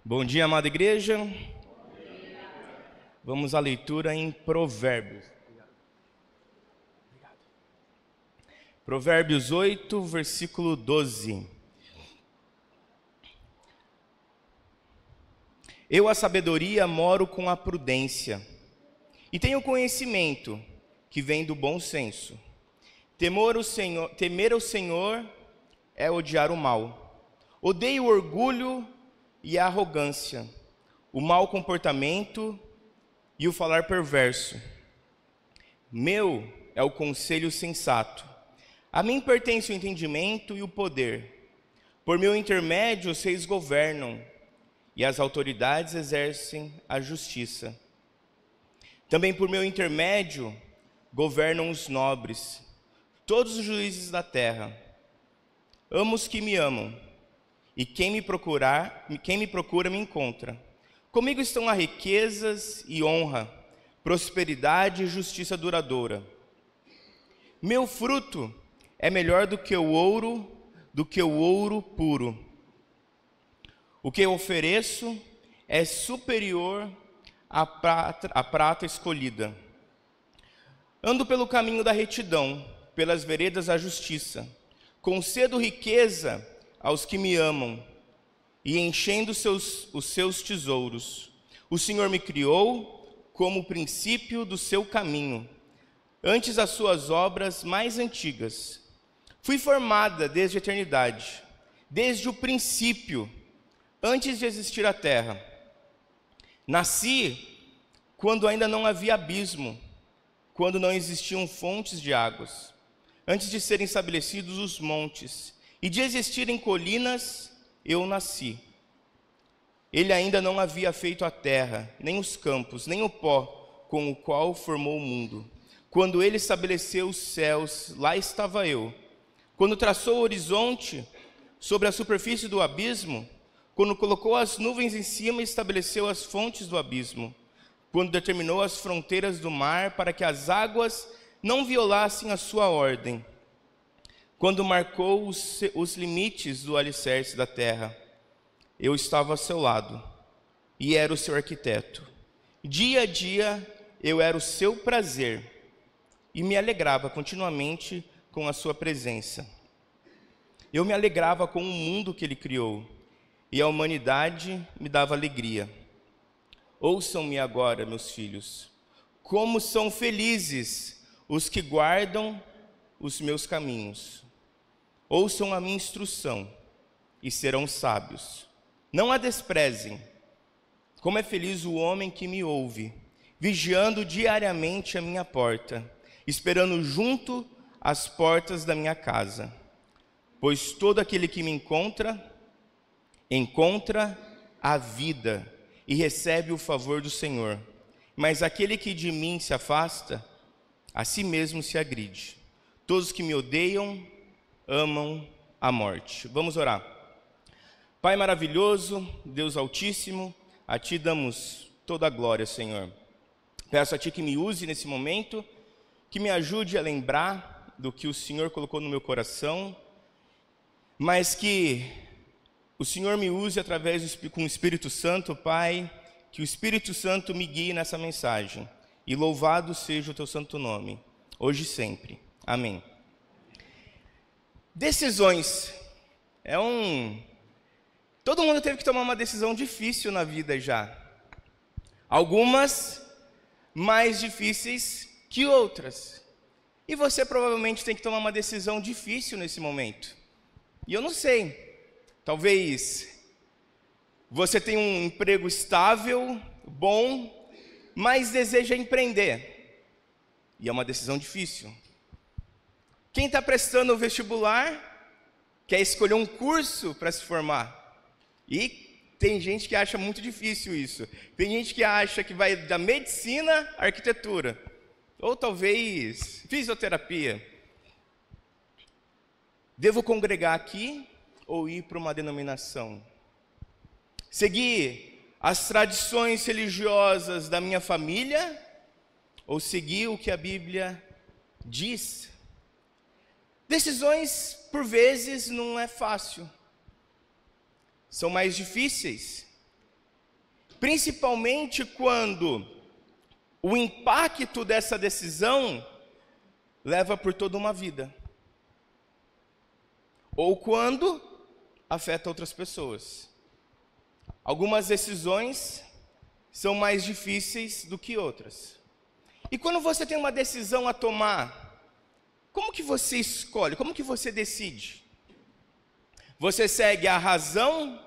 Bom dia, amada igreja. Vamos à leitura em Provérbios. Provérbios 8, versículo 12. Eu, a sabedoria, moro com a prudência, e tenho conhecimento que vem do bom senso. Temer ao Senhor é odiar o mal. Odeio o orgulho e a arrogância, o mau comportamento e o falar perverso. Meu é o conselho sensato. A mim pertence o entendimento e o poder. Por meu intermédio os reis governam, e as autoridades exercem a justiça. Também por meu intermédio governam os nobres, todos os juízes da terra. Amo os que me amam, e quem me procura me encontra. Comigo estão as riquezas e honra, prosperidade e justiça duradoura. Meu fruto é melhor do que o ouro puro. O que eu ofereço é superior à prata escolhida. Ando pelo caminho da retidão, pelas veredas da justiça. Concedo riqueza aos que me amam, e enchendo os seus tesouros. O Senhor me criou como o princípio do seu caminho, antes das suas obras mais antigas. Fui formada desde a eternidade, desde o princípio, antes de existir a terra. Nasci quando ainda não havia abismo, quando não existiam fontes de águas, antes de serem estabelecidos os montes e de existirem colinas, eu nasci. Ele ainda não havia feito a terra, nem os campos, nem o pó com o qual formou o mundo. Quando ele estabeleceu os céus, lá estava eu. Quando traçou o horizonte sobre a superfície do abismo, quando colocou as nuvens em cima e estabeleceu as fontes do abismo, quando determinou as fronteiras do mar para que as águas não violassem a sua ordem, quando marcou os limites do alicerce da terra, eu estava ao seu lado e era o seu arquiteto. Dia a dia eu era o seu prazer e me alegrava continuamente com a sua presença. Eu me alegrava com o mundo que ele criou, e a humanidade me dava alegria. Ouçam-me agora, meus filhos, como são felizes os que guardam os meus caminhos. Ouçam a minha instrução e serão sábios. Não a desprezem. Como é feliz o homem que me ouve, vigiando diariamente a minha porta, esperando junto às portas da minha casa. Pois todo aquele que me encontra a vida e recebe o favor do Senhor. Mas aquele que de mim se afasta, a si mesmo se agride. Todos que me odeiam amam a morte. Vamos orar. Pai maravilhoso, Deus altíssimo, a Ti damos toda a glória, Senhor. Peço a Ti que me use nesse momento, que me ajude a lembrar do que o Senhor colocou no meu coração, mas que o Senhor me use com o Espírito Santo, Pai, que o Espírito Santo me guie nessa mensagem. E louvado seja o Teu santo nome, hoje e sempre. Amém. Decisões. Todo mundo teve que tomar uma decisão difícil na vida já. Algumas mais difíceis que outras. E você provavelmente tem que tomar uma decisão difícil nesse momento. E eu não sei. Talvez você tenha um emprego estável, bom, mas deseja empreender. E é uma decisão difícil. Quem está prestando o vestibular quer escolher um curso para se formar. E tem gente que acha muito difícil isso. Tem gente que acha que vai da medicina à arquitetura. Ou talvez fisioterapia. Devo congregar aqui ou ir para uma denominação? Seguir as tradições religiosas da minha família ou seguir o que a Bíblia diz? Decisões, por vezes, não é fácil. São mais difíceis. principalmente quando o impacto dessa decisão leva por toda uma vida, ou quando afeta outras pessoas. Algumas decisões são mais difíceis do que outras. E quando você tem uma decisão a tomar, como que você escolhe? Como que você decide? Você segue a razão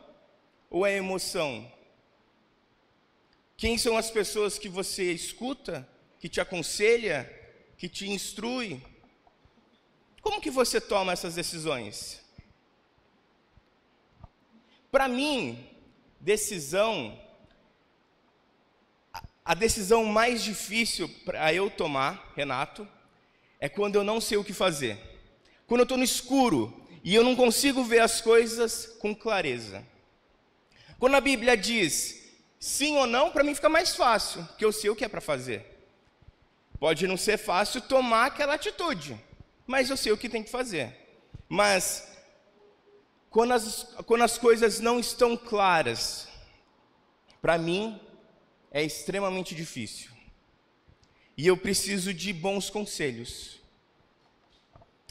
ou a emoção? Quem são as pessoas que você escuta, que te aconselha, que te instrui? Como que você toma essas decisões? Para mim, a decisão mais difícil para eu tomar, Renato, é quando eu não sei o que fazer. Quando eu estou no escuro e eu não consigo ver as coisas com clareza. Quando a Bíblia diz sim ou não, para mim fica mais fácil, porque eu sei o que é para fazer. Pode não ser fácil tomar aquela atitude, mas eu sei o que tem que fazer. Mas quando as coisas não estão claras, para mim é extremamente difícil. E eu preciso de bons conselhos.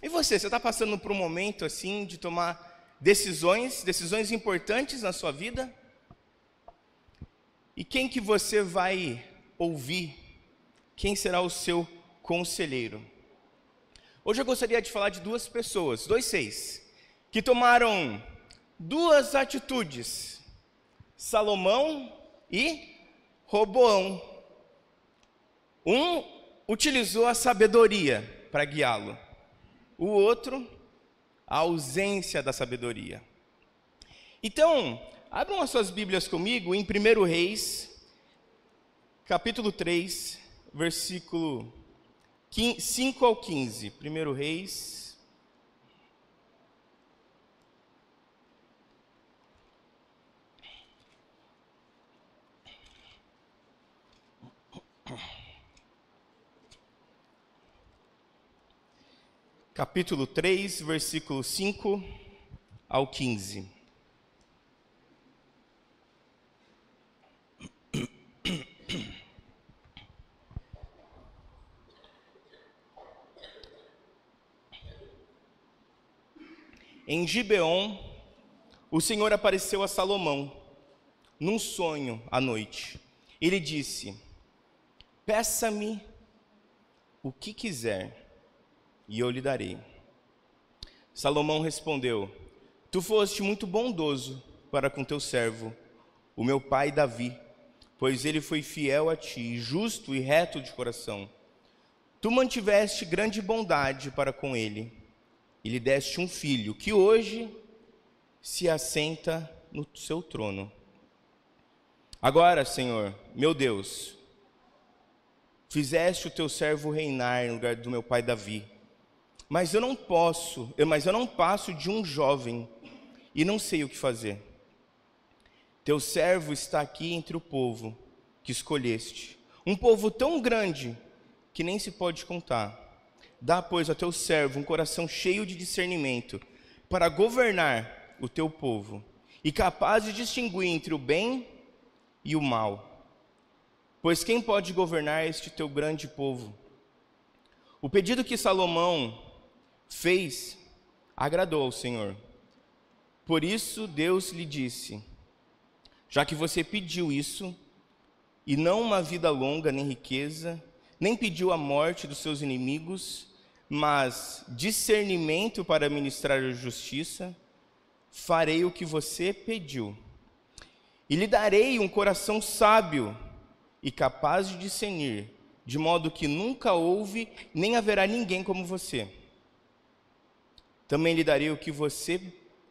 E você está passando por um momento assim de tomar decisões importantes na sua vida? E quem que você vai ouvir? Quem será o seu conselheiro? Hoje eu gostaria de falar de duas pessoas, 2:6, que tomaram duas atitudes: Salomão e Roboão. Um utilizou a sabedoria para guiá-lo, o outro, a ausência da sabedoria. Então, abram as suas Bíblias comigo em 1 Reis, capítulo 3, versículo 5 ao 15. 1 Reis, capítulo 3, versículo 5 ao 15. Em Gibeon, o Senhor apareceu a Salomão, num sonho à noite. Ele disse: peça-me o que quiser, e eu lhe darei. Salomão respondeu: tu foste muito bondoso para com teu servo, o meu pai Davi, pois ele foi fiel a ti, justo e reto de coração. Tu mantiveste grande bondade para com ele, e lhe deste um filho, que hoje se assenta no seu trono. Agora, Senhor, meu Deus, fizeste o teu servo reinar em lugar do meu pai Davi, mas eu não passo de um jovem, e não sei o que fazer. Teu servo está aqui entre o povo que escolheste, um povo tão grande que nem se pode contar. Dá, pois, a teu servo um coração cheio de discernimento para governar o teu povo e capaz de distinguir entre o bem e o mal. Pois quem pode governar este teu grande povo? O pedido que Salomão fez agradou ao Senhor. Por isso Deus lhe disse: já que você pediu isso, e não uma vida longa nem riqueza, nem pediu a morte dos seus inimigos, mas discernimento para ministrar a justiça, farei o que você pediu. E lhe darei um coração sábio e capaz de discernir, de modo que nunca houve, nem haverá ninguém como você. Também lhe darei o que você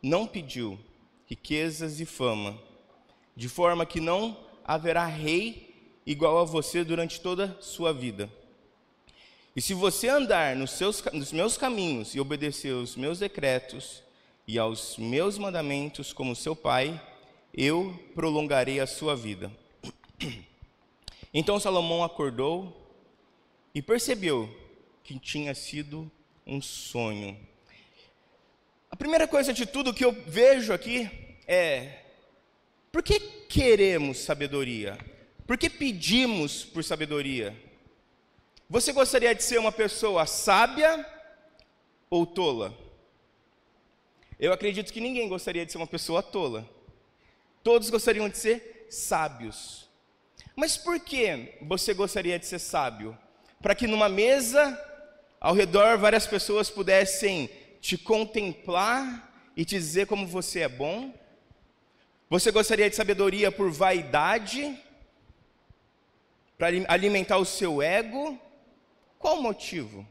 não pediu, riquezas e fama, de forma que não haverá rei igual a você durante toda a sua vida. E se você andar nos meus caminhos e obedecer aos meus decretos e aos meus mandamentos como seu pai, eu prolongarei a sua vida. Então Salomão acordou e percebeu que tinha sido um sonho. A primeira coisa de tudo que eu vejo aqui é: Por que queremos sabedoria? Por que pedimos por sabedoria? Você gostaria de ser uma pessoa sábia ou tola? Eu acredito que ninguém gostaria de ser uma pessoa tola. Todos gostariam de ser sábios. Mas por que você gostaria de ser sábio? Para que numa mesa, ao redor, várias pessoas pudessem te contemplar e te dizer como você é bom? Você gostaria de sabedoria por vaidade? Para alimentar o seu ego? Qual o motivo?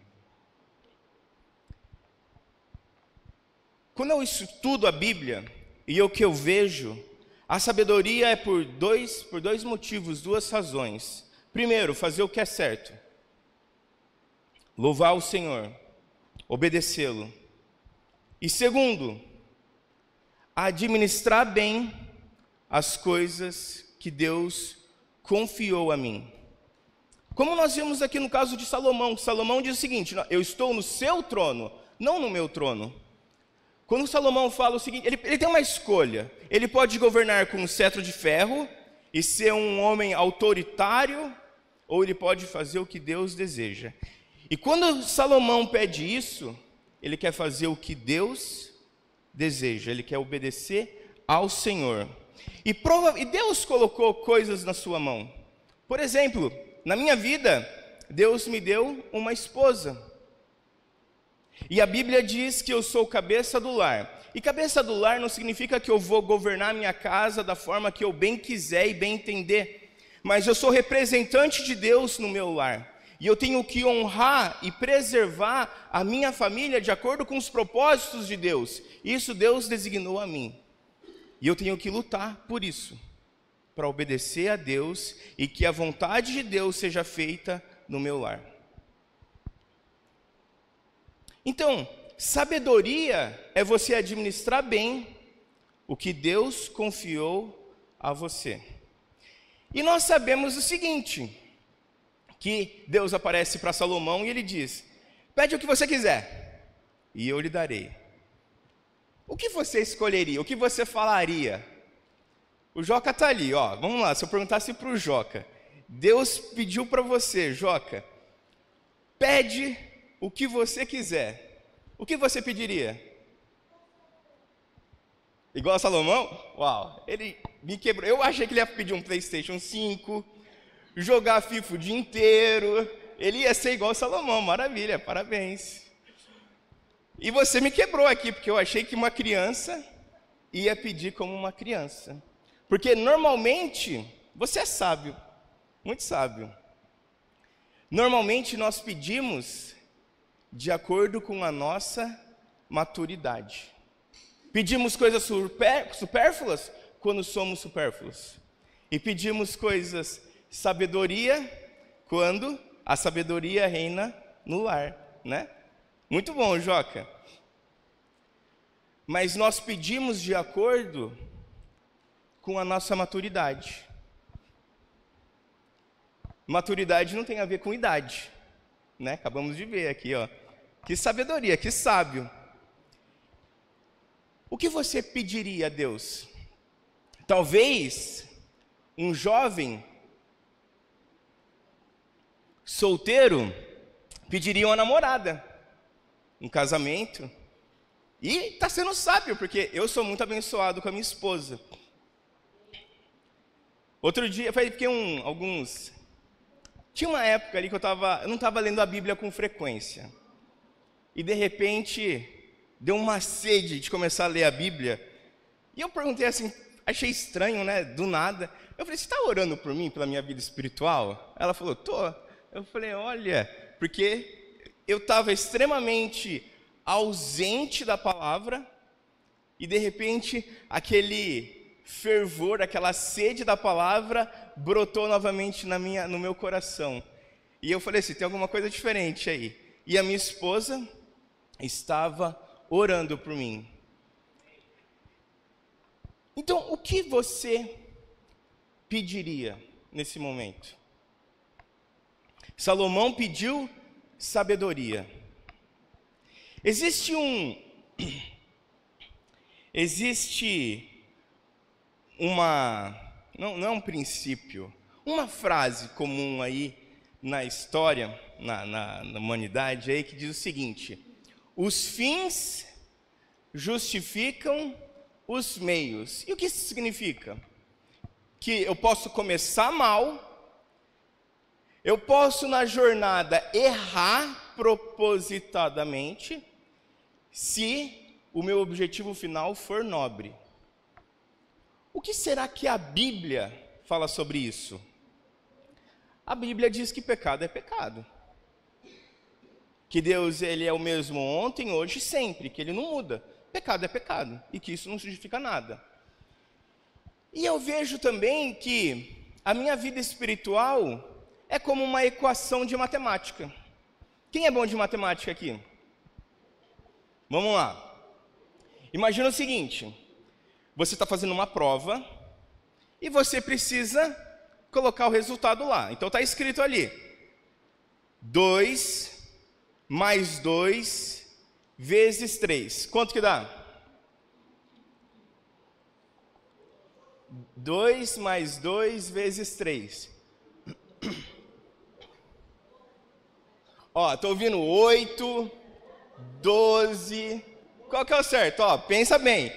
Quando eu estudo a Bíblia, e o que eu vejo, a sabedoria é por dois motivos, duas razões. Primeiro, fazer o que é certo. Louvar o Senhor, obedecê-lo. E segundo, administrar bem as coisas que Deus confiou a mim. Como nós vemos aqui no caso de Salomão, Salomão diz o seguinte: eu estou no seu trono, não no meu trono. Quando Salomão fala o seguinte, ele tem uma escolha. Ele pode governar com um cetro de ferro e ser um homem autoritário, ou ele pode fazer o que Deus deseja. E quando Salomão pede isso, ele quer fazer o que Deus deseja, ele quer obedecer ao Senhor. E Deus colocou coisas na sua mão. Por exemplo, na minha vida, Deus me deu uma esposa. E a Bíblia diz que eu sou cabeça do lar. E cabeça do lar não significa que eu vou governar minha casa da forma que eu bem quiser e bem entender. Mas eu sou representante de Deus no meu lar. E eu tenho que honrar e preservar a minha família de acordo com os propósitos de Deus. Isso Deus designou a mim. E eu tenho que lutar por isso, para obedecer a Deus e que a vontade de Deus seja feita no meu lar. Então, sabedoria é você administrar bem o que Deus confiou a você. E nós sabemos o seguinte, que Deus aparece para Salomão e ele diz: pede o que você quiser, e eu lhe darei. O que você escolheria? O que você falaria? O Joca está ali, ó. Vamos lá, se eu perguntasse para o Joca, Deus pediu para você, Joca, pede o que você quiser. O que você pediria? Igual a Salomão? Uau, ele me quebrou. Eu achei que ele ia pedir um PlayStation 5, jogar FIFA o dia inteiro. Ele ia ser igual a Salomão, maravilha, parabéns. E você me quebrou aqui, porque eu achei que uma criança ia pedir como uma criança. Porque normalmente, você é sábio, muito sábio. Normalmente nós pedimos de acordo com a nossa maturidade. Pedimos coisas supérfluas quando somos supérfluos. E pedimos coisas sabedoria quando a sabedoria reina no lar, né? Muito bom, Joca. Mas nós pedimos de acordo com a nossa maturidade. Maturidade não tem a ver com idade, né? Acabamos de ver aqui, ó. Que sabedoria, que sábio. O que você pediria a Deus? Talvez um jovem solteiro pediria uma namorada, um casamento. E está sendo sábio, porque eu sou muito abençoado com a minha esposa. Outro dia, tinha uma época ali que eu não estava lendo a Bíblia com frequência. E de repente, deu uma sede de começar a ler a Bíblia. E eu perguntei assim, achei estranho, né, do nada. Eu falei, você está orando por mim, pela minha vida espiritual? Ela falou, tô. Eu falei, olha, porque eu estava extremamente ausente da palavra. E de repente, aquele fervor, aquela sede da palavra brotou novamente no meu coração. E eu falei assim, tem alguma coisa diferente aí. E a minha esposa estava orando por mim. Então, o que você pediria nesse momento? Salomão pediu sabedoria. Existe não é um princípio, uma frase comum aí na história, na humanidade aí, que diz o seguinte: os fins justificam os meios. E o que isso significa? Que eu posso começar mal, eu posso na jornada errar propositadamente, se o meu objetivo final for nobre. O que será que a Bíblia fala sobre isso? A Bíblia diz que pecado é pecado. Que Deus, ele é o mesmo ontem, hoje e sempre, que ele não muda. Pecado é pecado, e que isso não significa nada. E eu vejo também que a minha vida espiritual é como uma equação de matemática. Quem é bom de matemática aqui? Vamos lá. Imagina o seguinte: você está fazendo uma prova e você precisa colocar o resultado lá. Então está escrito ali: 2 mais 2 vezes 3. Quanto que dá? 2 mais 2 vezes 3. Ó, estou ouvindo 8, 12. Qual que é o certo? Ó, pensa bem.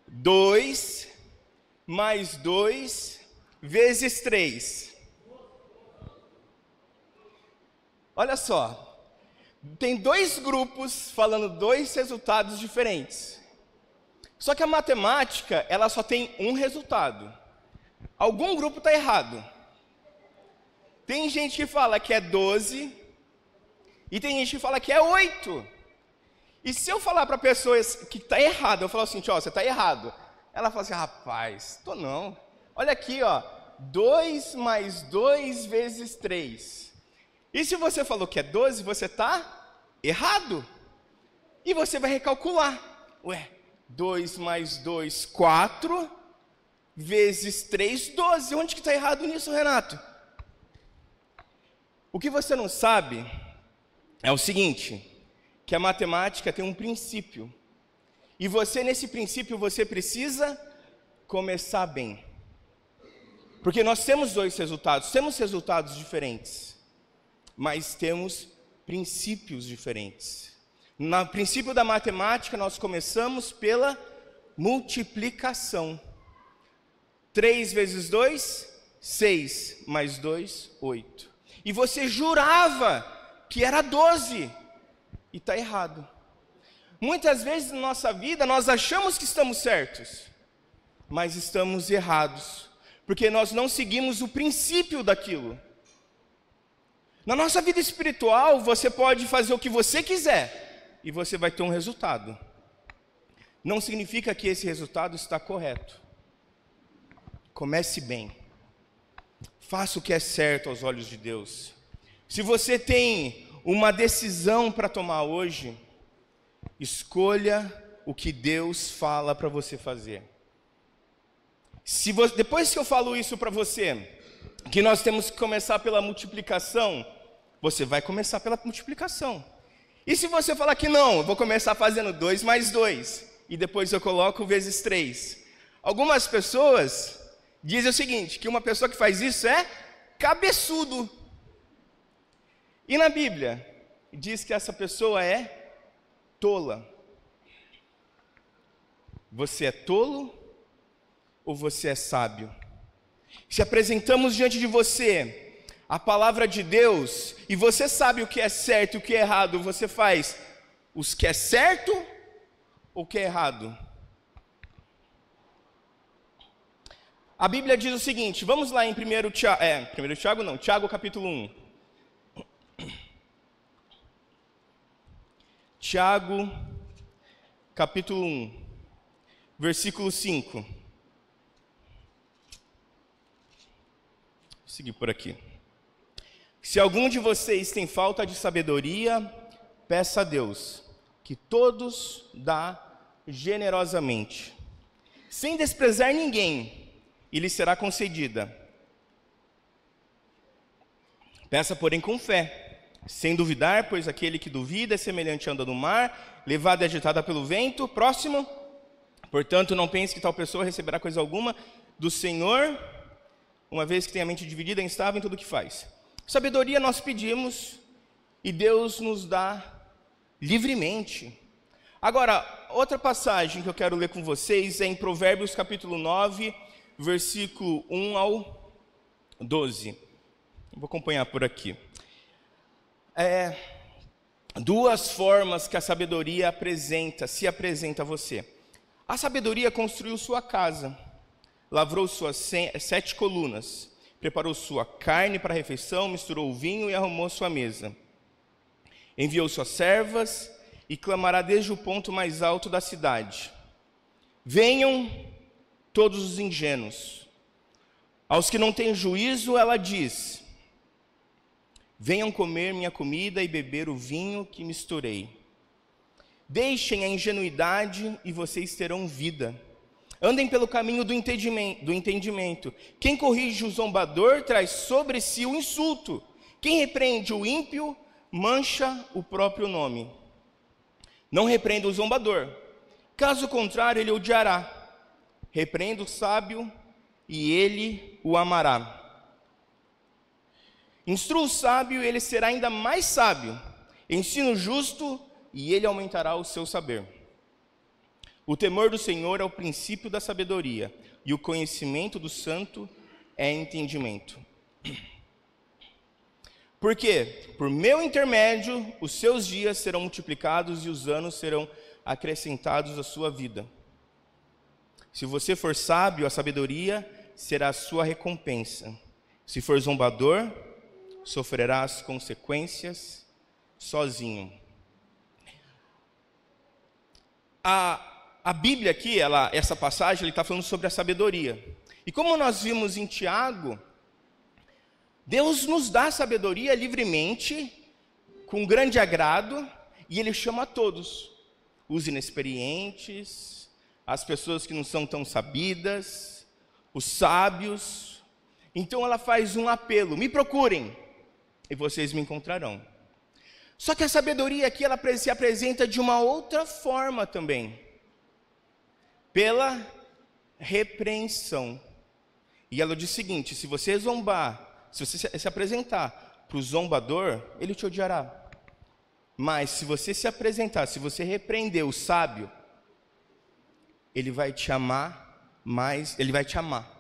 2 mais 2 vezes 3. Olha só. Tem dois grupos falando dois resultados diferentes. Só que a matemática, ela só tem um resultado. Algum grupo está errado. Tem gente que fala que é 12 e tem gente que fala que é 8. E se eu falar para a pessoa que está errado, eu falo assim: ó, você está errado. Ela fala assim: rapaz, tô não. Olha aqui, ó, 2 mais 2 vezes 3. E se você falou que é 12, você está errado. E você vai recalcular. Ué, 2 mais 2, 4, vezes 3, 12. Onde que está errado nisso, Renato? O que você não sabe é o seguinte: que a matemática tem um princípio. E você, nesse princípio, você precisa começar bem. Porque nós temos dois resultados, temos resultados diferentes, mas temos princípios diferentes. No princípio da matemática, nós começamos pela multiplicação. 3 vezes 2, 6, mais 2, 8. E você jurava que era 12, e está errado. Muitas vezes na nossa vida, nós achamos que estamos certos, mas estamos errados, porque nós não seguimos o princípio daquilo. Na nossa vida espiritual, você pode fazer o que você quiser, e você vai ter um resultado. Não significa que esse resultado está correto. Comece bem. Faça o que é certo aos olhos de Deus. Se você tem uma decisão para tomar hoje, escolha o que Deus fala para você fazer. Depois que eu falo isso para você, que nós temos que começar pela multiplicação, você vai começar pela multiplicação. E se você falar que não, eu vou começar fazendo 2 mais 2, e depois eu coloco vezes 3. Algumas pessoas dizem o seguinte, que uma pessoa que faz isso é cabeçudo. E na Bíblia, diz que essa pessoa é tola. Você é tolo ou você é sábio? Se apresentamos diante de você a palavra de Deus, e você sabe o que é certo e o que é errado, você faz o que é certo ou o que é errado? A Bíblia diz o seguinte, vamos lá em Tiago capítulo 1. Tiago, capítulo 1, versículo 5. Vou seguir por aqui. Se algum de vocês tem falta de sabedoria, peça a Deus, que todos dá generosamente, sem desprezar ninguém, e lhe será concedida. Peça, porém, com fé, sem duvidar, pois aquele que duvida é semelhante à onda do mar, levada e agitada pelo vento. Próximo. Portanto, não pense que tal pessoa receberá coisa alguma, do Senhor, uma vez que tem a mente dividida, é instável em tudo o que faz. Sabedoria nós pedimos e Deus nos dá livremente. Agora, outra passagem que eu quero ler com vocês é em Provérbios capítulo 9, versículo 1 ao 12. Vou acompanhar por aqui. Duas formas que a sabedoria se apresenta a você. A sabedoria construiu sua casa, lavrou suas 7 colunas, preparou sua carne para a refeição, misturou o vinho e arrumou sua mesa. Enviou suas servas e clamará desde o ponto mais alto da cidade. Venham todos os ingênuos. Aos que não têm juízo, ela diz: venham comer minha comida e beber o vinho que misturei. Deixem a ingenuidade e vocês terão vida. Andem pelo caminho do entendimento. Quem corrige o zombador traz sobre si o insulto. Quem repreende o ímpio mancha o próprio nome. Não repreenda o zombador, caso contrário ele odiará. Repreenda o sábio e ele o amará. Instrua o sábio e ele será ainda mais sábio. Ensina o justo e ele aumentará o seu saber. O temor do Senhor é o princípio da sabedoria, e o conhecimento do santo é entendimento. Porque, por meu intermédio, os seus dias serão multiplicados e os anos serão acrescentados à sua vida. Se você for sábio, a sabedoria será a sua recompensa. Se for zombador, sofrerá as consequências sozinho. A Bíblia aqui, essa passagem, ele está falando sobre a sabedoria. E como nós vimos em Tiago, Deus nos dá sabedoria livremente, com grande agrado, e Ele chama a todos, os inexperientes, as pessoas que não são tão sabidas, os sábios. Então ela faz um apelo: me procurem, e vocês me encontrarão. Só que a sabedoria aqui, ela se apresenta de uma outra forma também, pela repreensão. E ela diz o seguinte: se você zombar, se você se apresentar para o zombador, ele te odiará. Mas se você se apresentar, se você repreender o sábio, ele vai te amar mais, ele vai te amar.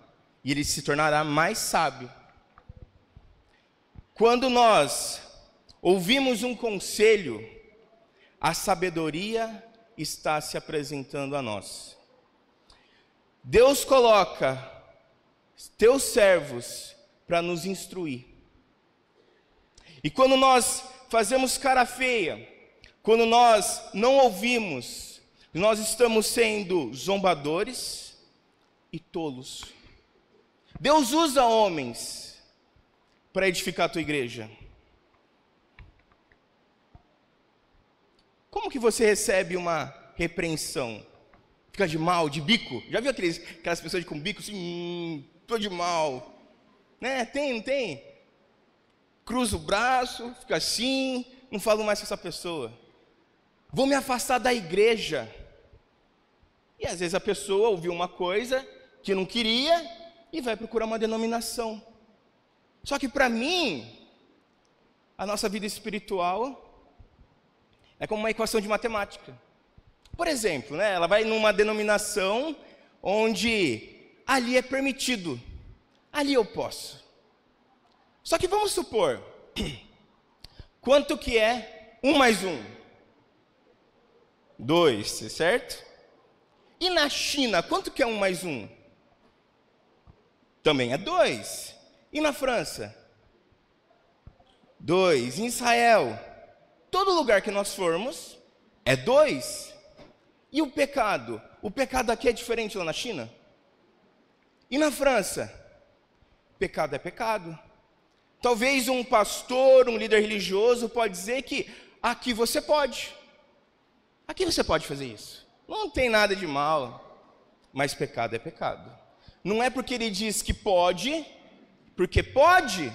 E ele se tornará mais sábio. Quando nós ouvimos um conselho, a sabedoria está se apresentando a nós. Deus coloca teus servos para nos instruir. E quando nós fazemos cara feia, quando nós não ouvimos, nós estamos sendo zombadores e tolos. Deus usa homens para edificar a tua igreja. Como que você recebe uma repreensão? Fica de mal, de bico? Já viu aquelas pessoas com bico assim, tô de mal, né? Tem, não tem? Cruza o braço, fica assim, não falo mais com essa pessoa. Vou me afastar da igreja. E às vezes a pessoa ouviu uma coisa que não queria e vai procurar uma denominação. Só que para mim, a nossa vida espiritual é como uma equação de matemática. Por exemplo, né, ela vai numa denominação onde ali é permitido, ali eu posso. Só que vamos supor, quanto que é 1 mais 1? 2, certo? E na China, quanto que é 1 mais 1? Também é 2. E na França? 2. Em Israel? Todo lugar que nós formos é 2. E o pecado? O pecado aqui é diferente lá na China? E na França? Pecado é pecado. Talvez um pastor, um líder religioso pode dizer que aqui você pode. Aqui você pode fazer isso. Não tem nada de mal. Mas pecado é pecado. Não é porque ele diz que pode, porque pode.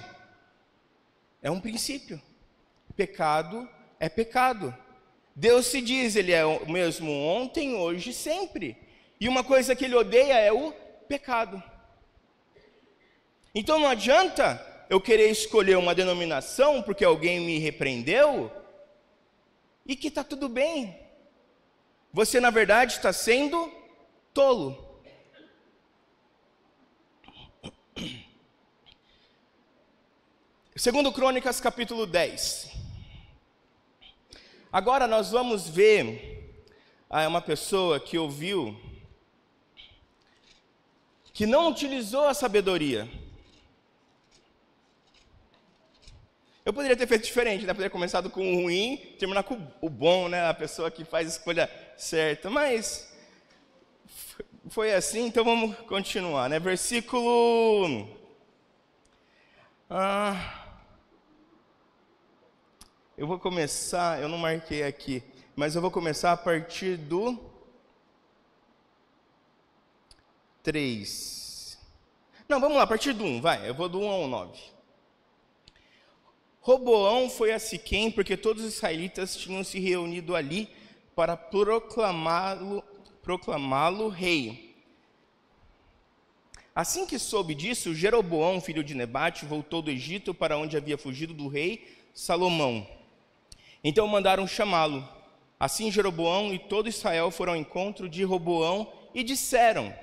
É um princípio. Pecado é pecado. Deus se diz, Ele é o mesmo ontem, hoje e sempre. E uma coisa que Ele odeia é o pecado. Então não adianta eu querer escolher uma denominação porque alguém me repreendeu e que está tudo bem. Você, na verdade, está sendo tolo. Segundo Crônicas, capítulo 10. Agora nós vamos ver uma pessoa que ouviu, que não utilizou a sabedoria. Eu poderia ter feito diferente, né? Poderia ter começado com o ruim, terminar com o bom, né? A pessoa que faz a escolha certa. Mas foi assim, então vamos continuar, né? Versículo... eu vou começar, eu não marquei aqui, mas eu vou começar a partir do 3. Não, vamos lá, a partir do 1, vai. Eu vou do 1 ao 9. Roboão foi a Siquém porque todos os israelitas tinham se reunido ali para proclamá-lo rei. Assim que soube disso, Jeroboão, filho de Nebate, voltou do Egito para onde havia fugido do rei Salomão. Então mandaram chamá-lo. Assim Jeroboão e todo Israel foram ao encontro de Roboão e disseram: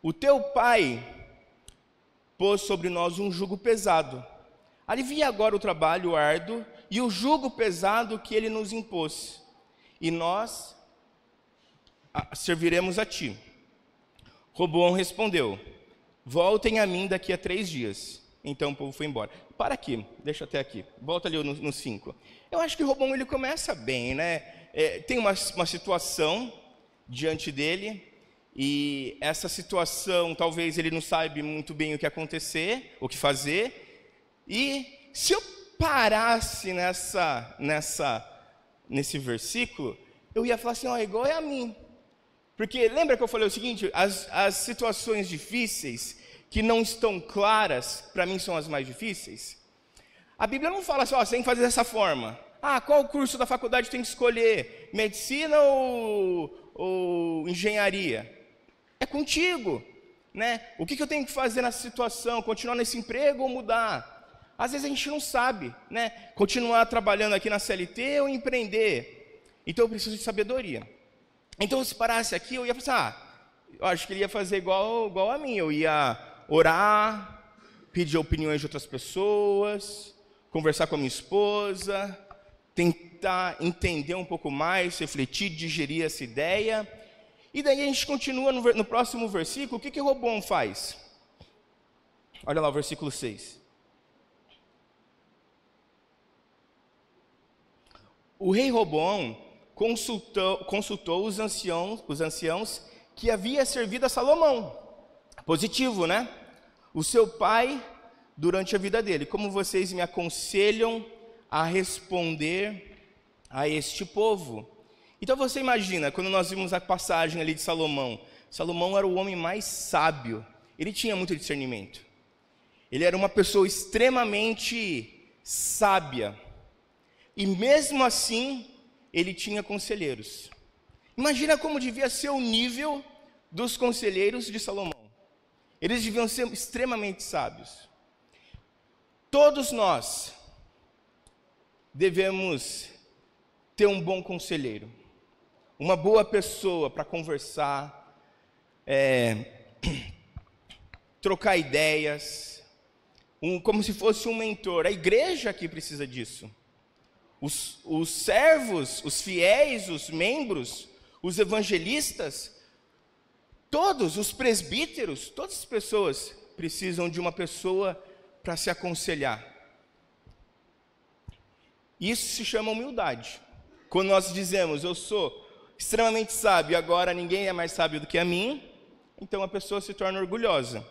o teu pai pôs sobre nós um jugo pesado. Alivia agora o trabalho árduo e o jugo pesado que ele nos impôs, e nós serviremos a ti. Roboão respondeu: voltem a mim daqui a 3 dias. Então o povo foi embora. Para aqui, deixa até aqui. Volta ali no 5. Eu acho que Roboão ele começa bem, né? Tem uma situação diante dele, e essa situação talvez ele não saiba muito bem o que acontecer, o que fazer. E se eu parasse nesse versículo, eu ia falar assim: ó, igual é a mim. Porque lembra que eu falei o seguinte, as situações difíceis que não estão claras, para mim são as mais difíceis. A Bíblia não fala assim: ó, você tem que fazer dessa forma. Qual curso da faculdade tem que escolher? Medicina ou engenharia? É contigo, né? O que eu tenho que fazer nessa situação? Continuar nesse emprego ou mudar? Às vezes a gente não sabe, né? Continuar trabalhando aqui na CLT ou empreender. Então eu preciso de sabedoria. Então se parasse aqui, eu ia pensar: eu acho que ele ia fazer igual a mim. Eu ia orar, pedir opiniões de outras pessoas, conversar com a minha esposa, tentar entender um pouco mais, refletir, digerir essa ideia. E daí a gente continua no próximo versículo. O que Roboão faz? Olha lá o versículo 6. O rei Roboão consultou os anciãos que havia servido a Salomão. Positivo, né? O seu pai durante a vida dele. Como vocês me aconselham a responder a este povo? Então você imagina, quando nós vimos a passagem ali de Salomão. Salomão era o homem mais sábio. Ele tinha muito discernimento. Ele era uma pessoa extremamente sábia. E mesmo assim, ele tinha conselheiros. Imagina como devia ser o nível dos conselheiros de Salomão. Eles deviam ser extremamente sábios. Todos nós devemos ter um bom conselheiro, uma boa pessoa para conversar, trocar ideias, como se fosse um mentor. A igreja aqui precisa disso. Os servos, os fiéis, os membros, os evangelistas, todos os presbíteros, todas as pessoas precisam de uma pessoa para se aconselhar. Isso se chama humildade. Quando nós dizemos: eu sou extremamente sábio, agora ninguém é mais sábio do que a mim, então a pessoa se torna orgulhosa.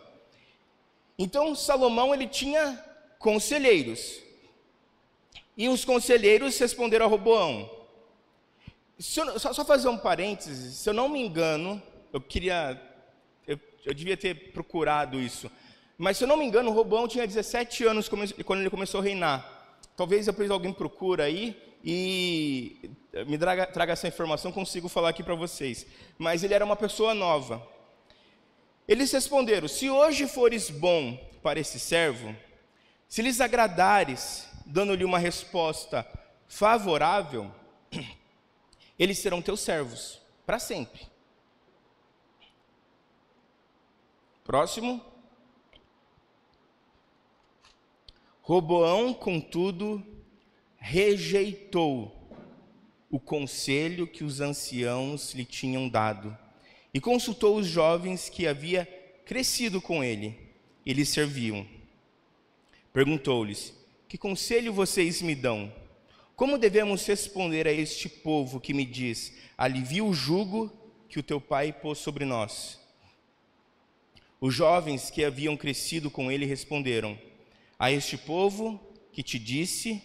Então Salomão ele tinha conselheiros. E os conselheiros responderam a Roboão. Só fazer um parênteses, se eu não me engano, eu devia ter procurado isso, mas se eu não me engano, Roboão tinha 17 anos quando ele começou a reinar. Talvez depois alguém procura aí e me traga essa informação, consigo falar aqui para vocês. Mas ele era uma pessoa nova. Eles responderam: se hoje fores bom para esse servo, se lhes agradares, dando-lhe uma resposta favorável, eles serão teus servos para sempre. Próximo. Roboão, contudo, rejeitou o conselho que os anciãos lhe tinham dado e consultou os jovens que havia crescido com ele e lhe serviam. Perguntou-lhes: que conselho vocês me dão? Como devemos responder a este povo que me diz: alivia o jugo que o teu pai pôs sobre nós? Os jovens que haviam crescido com ele responderam: a este povo que te disse: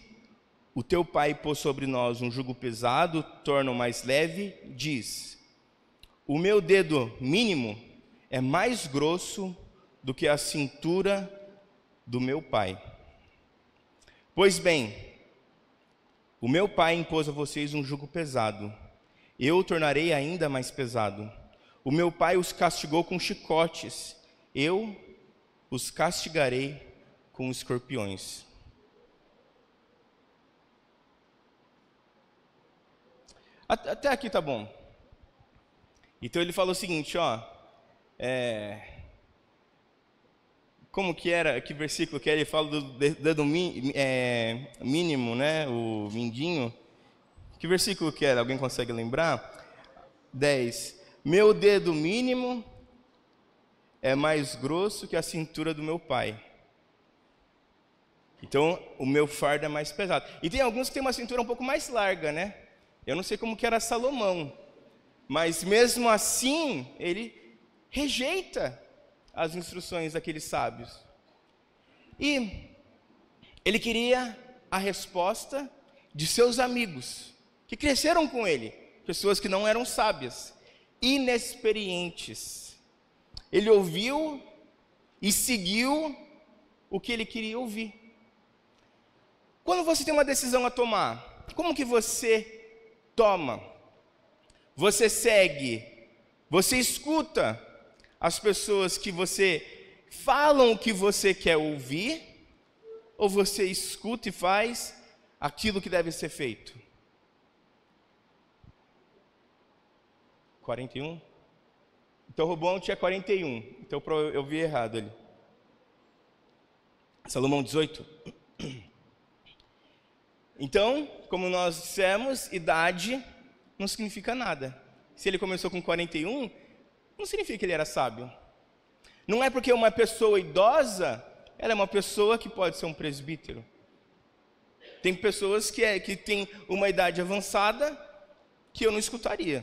o teu pai pôs sobre nós um jugo pesado, torna-o mais leve, diz: o meu dedo mínimo é mais grosso do que a cintura do meu pai. Pois bem, o meu pai impôs a vocês um jugo pesado, eu o tornarei ainda mais pesado. O meu pai os castigou com chicotes, eu os castigarei com escorpiões. Até aqui tá bom. Então ele falou o seguinte, como que era, que versículo que era? Ele fala do dedo mínimo, né, o mindinho. Que versículo que era? Alguém consegue lembrar? 10. Meu dedo mínimo é mais grosso que a cintura do meu pai. Então, o meu fardo é mais pesado. E tem alguns que tem uma cintura um pouco mais larga, né? Eu não sei como que era Salomão, mas mesmo assim, ele rejeita as instruções daqueles sábios. E ele queria a resposta de seus amigos, que cresceram com ele, pessoas que não eram sábias, inexperientes. Ele ouviu e seguiu o que ele queria ouvir. Quando você tem uma decisão a tomar, como que você toma? Você segue, você escuta as pessoas que você falam o que você quer ouvir, ou você escuta e faz aquilo que deve ser feito? 41? Então Roboão tinha 41, então eu vi errado ali. Salomão 18. Então, como nós dissemos, idade não significa nada. Se ele começou com 41, não significa que ele era sábio. Não é porque uma pessoa idosa, ela é uma pessoa que pode ser um presbítero. Tem pessoas que têm uma idade avançada que eu não escutaria.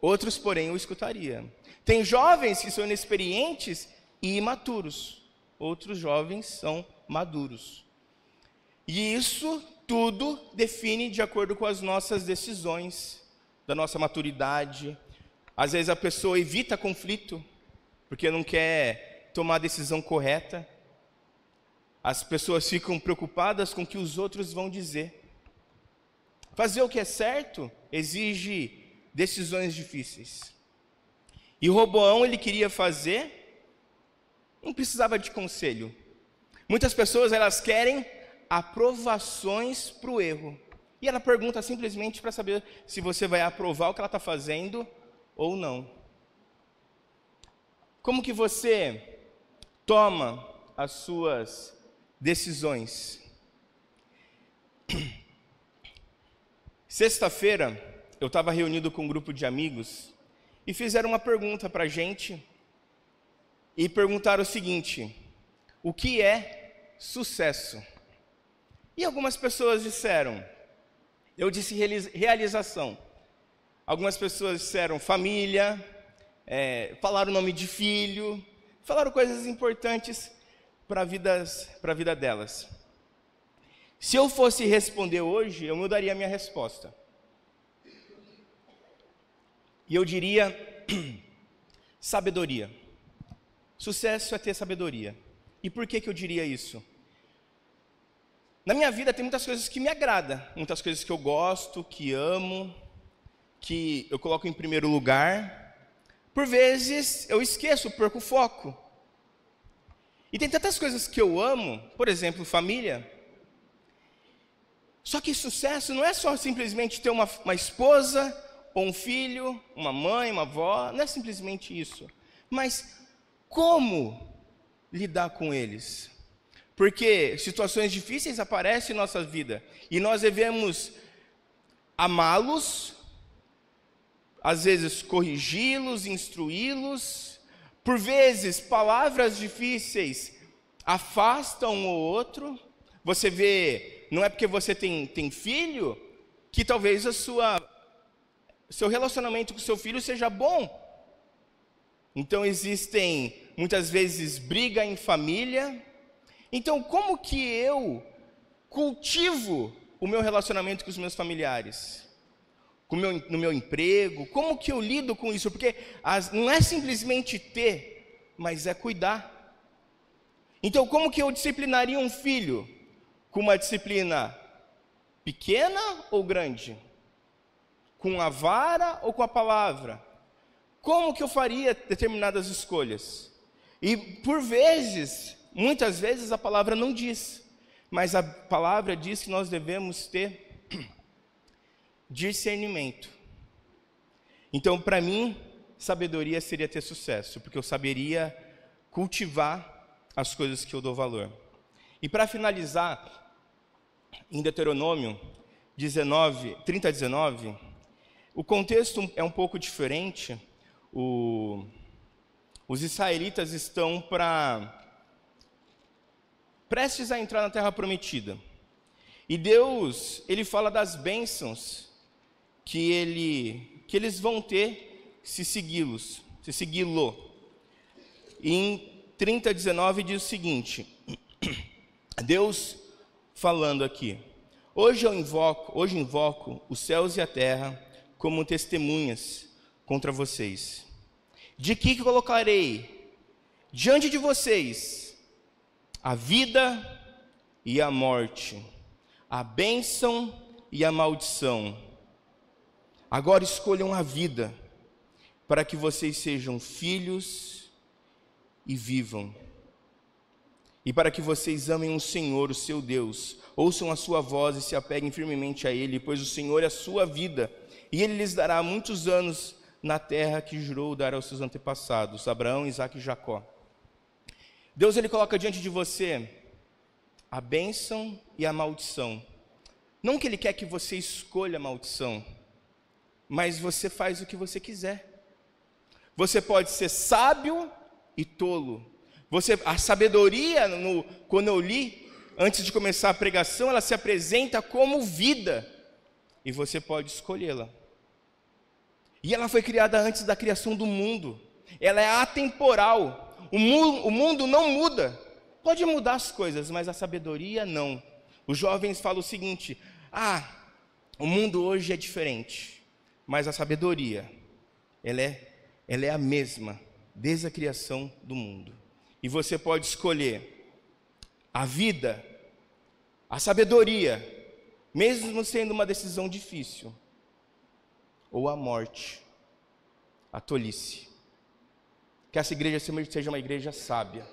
Outros, porém, eu escutaria. Tem jovens que são inexperientes e imaturos. Outros jovens são maduros. E isso tudo define de acordo com as nossas decisões, da nossa maturidade. Às vezes a pessoa evita conflito, porque não quer tomar a decisão correta. As pessoas ficam preocupadas com o que os outros vão dizer. Fazer o que é certo exige decisões difíceis. E Roboão, ele queria fazer, não precisava de conselho. Muitas pessoas, elas querem aprovações para o erro. E ela pergunta simplesmente para saber se você vai aprovar o que ela está fazendo ou não. Como que você toma as suas decisões? Sexta-feira, eu estava reunido com um grupo de amigos e fizeram uma pergunta para a gente e perguntaram o seguinte: o que é sucesso? E algumas pessoas disseram, eu disse realização. Algumas pessoas disseram família, falaram o nome de filho, falaram coisas importantes para a vida delas. Se eu fosse responder hoje, eu mudaria a minha resposta. E eu diria sabedoria. Sucesso é ter sabedoria. E por que eu diria isso? Na minha vida tem muitas coisas que me agradam, muitas coisas que eu gosto, que amo, que eu coloco em primeiro lugar, por vezes eu esqueço, perco o foco. E tem tantas coisas que eu amo, por exemplo, família. Só que sucesso não é só simplesmente ter uma esposa, ou um filho, uma mãe, uma avó, não é simplesmente isso. Mas como lidar com eles? Porque situações difíceis aparecem em nossa vida e nós devemos amá-los, às vezes corrigi-los, instruí-los. Por vezes, palavras difíceis afastam um ou outro. Você vê, não é porque você tem filho que talvez seu relacionamento com seu filho seja bom. Então existem muitas vezes briga em família. Então como que eu cultivo o meu relacionamento com os meus familiares? No meu emprego? Como que eu lido com isso? Porque não é simplesmente ter, mas é cuidar. Então como que eu disciplinaria um filho? Com uma disciplina pequena ou grande? Com a vara ou com a palavra? Como que eu faria determinadas escolhas? E por vezes, muitas vezes a palavra não diz, mas a palavra diz que nós devemos ter discernimento. Então, para mim, sabedoria seria ter sucesso, porque eu saberia cultivar as coisas que eu dou valor. E para finalizar, em Deuteronômio 30, 19, o contexto é um pouco diferente. Os israelitas estão prestes a entrar na terra prometida. E Deus, ele fala das bênçãos que eles vão ter se segui-lo. E em 30, 19 diz o seguinte: Deus falando aqui: hoje invoco os céus e a terra como testemunhas contra vocês, de que colocarei diante de vocês a vida e a morte, a bênção e a maldição. Agora escolham a vida, para que vocês sejam filhos e vivam. E para que vocês amem o Senhor, o seu Deus, ouçam a sua voz e se apeguem firmemente a Ele, pois o Senhor é a sua vida, e Ele lhes dará muitos anos na terra que jurou dar aos seus antepassados, Abraão, Isaque e Jacó. Deus, ele coloca diante de você a bênção e a maldição. Não que ele quer que você escolha a maldição, mas você faz o que você quiser. Você pode ser sábio e tolo. A sabedoria, quando eu li, antes de começar a pregação, ela se apresenta como vida, e você pode escolhê-la. E ela foi criada antes da criação do mundo. Ela é atemporal. O mundo não muda. Pode mudar as coisas, mas a sabedoria não. Os jovens falam o seguinte: o mundo hoje é diferente, mas a sabedoria, ela é a mesma, desde a criação do mundo. E você pode escolher a vida, a sabedoria, mesmo sendo uma decisão difícil, ou a morte, a tolice. Que essa igreja seja uma igreja sábia,